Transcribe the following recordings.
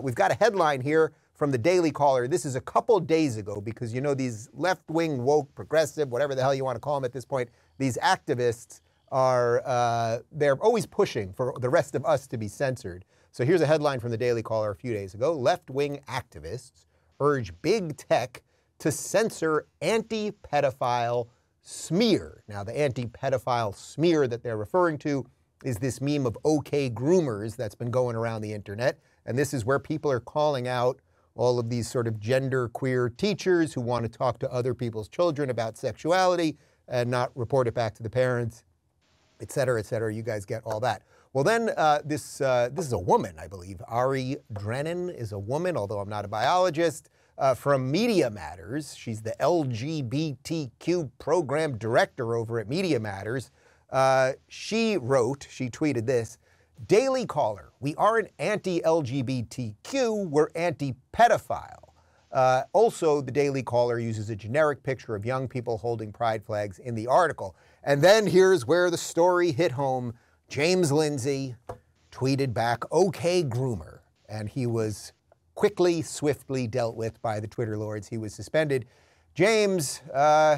We've got a headline here from the Daily Caller. This is a couple days ago because, you know, these left-wing, woke, progressive, whatever the hell you want to call them at this point, these activists are, they're always pushing for the rest of us to be censored. So here's a headline from the Daily Caller a few days ago. Left-wing activists urge big tech to censor anti-pedophile smear. Now, the anti-pedophile smear that they're referring to is this meme of OK groomers that's been going around the internet. And this is where people are calling out all of these sort of gender queer teachers who want to talk to other people's children about sexuality and not report it back to the parents, et cetera, et cetera. You guys get all that. Well, then this is a woman, I believe. Ari Drennan is a woman, although I'm not a biologist, from Media Matters. She's the LGBTQ program director over at Media Matters. She tweeted this: Daily Caller, we aren't anti-LGBTQ, we're anti-pedophile. Also, the Daily Caller uses a generic picture of young people holding pride flags in the article. And then here's where the story hit home. James Lindsay tweeted back, OK groomer. And he was quickly, swiftly dealt with by the Twitter lords. He was suspended. James,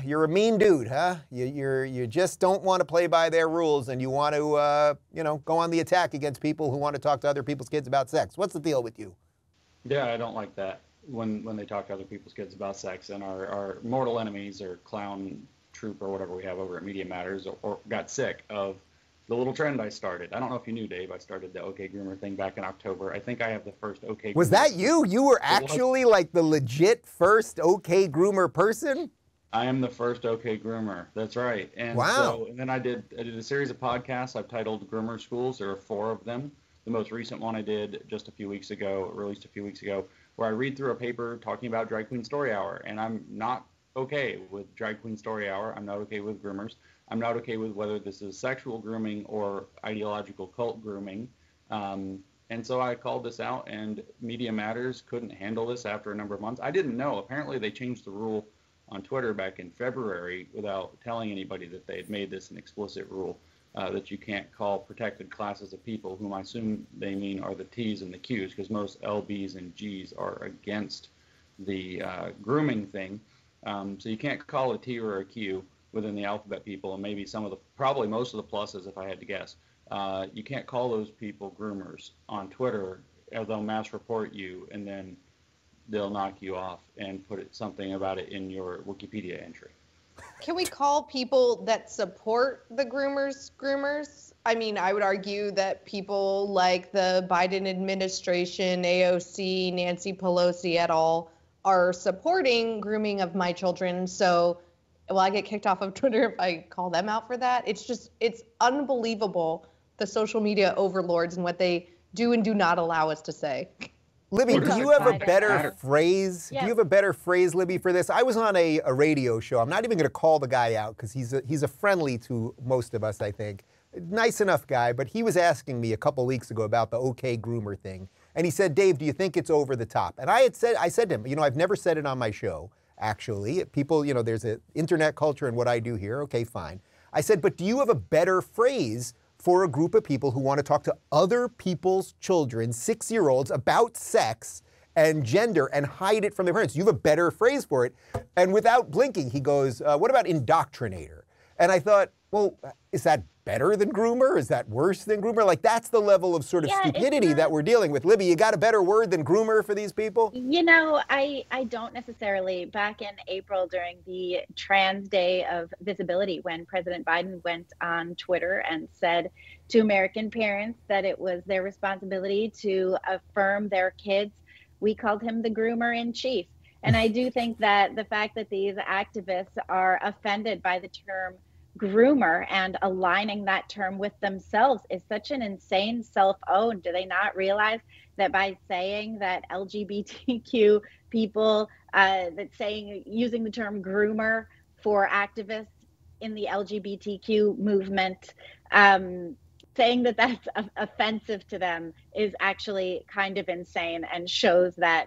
you're a mean dude, huh? You just don't want to play by their rules, and you want to, go on the attack against people who want to talk to other people's kids about sex. What's the deal with you? Yeah, I don't like that when they talk to other people's kids about sex. And our mortal enemies, or clown troop, or whatever we have over at Media Matters, or got sick of the little trend I started. I don't know if you knew, Dave. I started the OK groomer thing back in October. I think I have the first OK groomer. Was that you? You were actually like the legit first OK groomer person? I am the first OK groomer. That's right. And wow. And then I did a series of podcasts I've titled Groomer Schools. There are 4 of them. The most recent one I did just a few weeks ago, released a few weeks ago, where I read through a paper talking about Drag Queen Story Hour. And I'm not okay with Drag Queen Story Hour. I'm not okay with groomers. I'm not okay with whether this is sexual grooming or ideological cult grooming. And so I called this out, and Media Matters couldn't handle this after a number of months. I didn't know. Apparently they changed the rule on Twitter back in February without telling anybody that they had made this an explicit rule, that you can't call protected classes of people, whom I assume they mean are the T's and the Q's, because most LBs and G's are against the grooming thing. So you can't call a T or a Q within the alphabet people, and maybe probably most of the pluses, if I had to guess. You can't call those people groomers on Twitter, or they'll mass report you, and then they'll knock you off and put something about it in your Wikipedia entry. Can we call people that support the groomers? I mean, I would argue that people like the Biden administration, AOC, Nancy Pelosi et al. Are supporting grooming of my children. So will I get kicked off of Twitter if I call them out for that? It's unbelievable, the social media overlords and what they do and do not allow us to say. Libby, do you have a better phrase? Yeah. Do you have a better phrase, Libby, for this? I was on a radio show. I'm not even going to call the guy out because he's a friendly to most of us, I think. Nice enough guy, but he was asking me a couple weeks ago about the OK groomer thing. And he said, Dave, do you think it's over the top? And I said to him, I've never said it on my show, actually. People, there's an internet culture in what I do here. Okay, fine. I said, but do you have a better phrase for a group of people who want to talk to other people's children, 6-year-olds, about sex and gender and hide it from their parents? You have a better phrase for it. And without blinking, he goes, what about indoctrinator? And I thought, well, is that better than groomer? Is that worse than groomer? Like, that's the level of sort of stupidity that we're dealing with. Libby, you got a better word than groomer for these people? I don't necessarily. Back in April, during the Trans Day of Visibility, when President Biden went on Twitter and said to American parents that it was their responsibility to affirm their kids, we called him the groomer in chief. And I do think that the fact that these activists are offended by the term groomer and aligning that term with themselves is such an insane self-own. Do they not realize that by saying that LGBTQ people, using the term groomer for activists in the LGBTQ movement, saying that that's offensive to them is actually kind of insane and shows that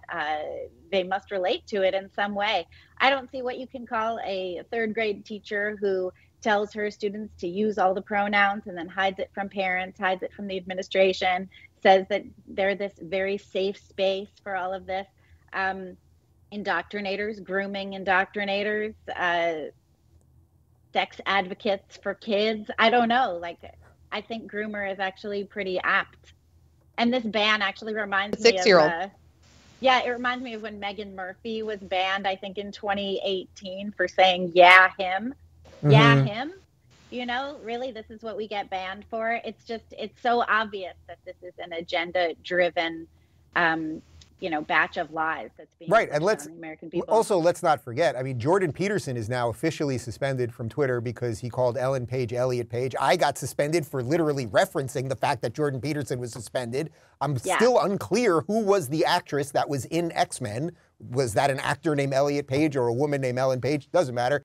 they must relate to it in some way. I don't see what you can call a 3rd grade teacher who tells her students to use all the pronouns and then hides it from parents, hides it from the administration, says that they're this very safe space for all of this. Indoctrinators, grooming indoctrinators, sex advocates for kids. I don't know. Like, I think groomer is actually pretty apt. And this ban actually reminds me of 6-year-old. Yeah, it reminds me of when Megan Murphy was banned, I think in 2018, for saying, yeah, him. Yeah, him. You know, really, this is what we get banned for. It's just, it's so obvious that this is an agenda-driven, you know, batch of lies that's being right. And pushed let's on the American people. also, let's not forget, I mean, Jordan Peterson is now officially suspended from Twitter because he called Ellen Page Elliot Page. I got suspended for literally referencing the fact that Jordan Peterson was suspended. I'm still unclear who was the actress that was in X-Men. Was that an actor named Elliot Page or a woman named Ellen Page? Doesn't matter.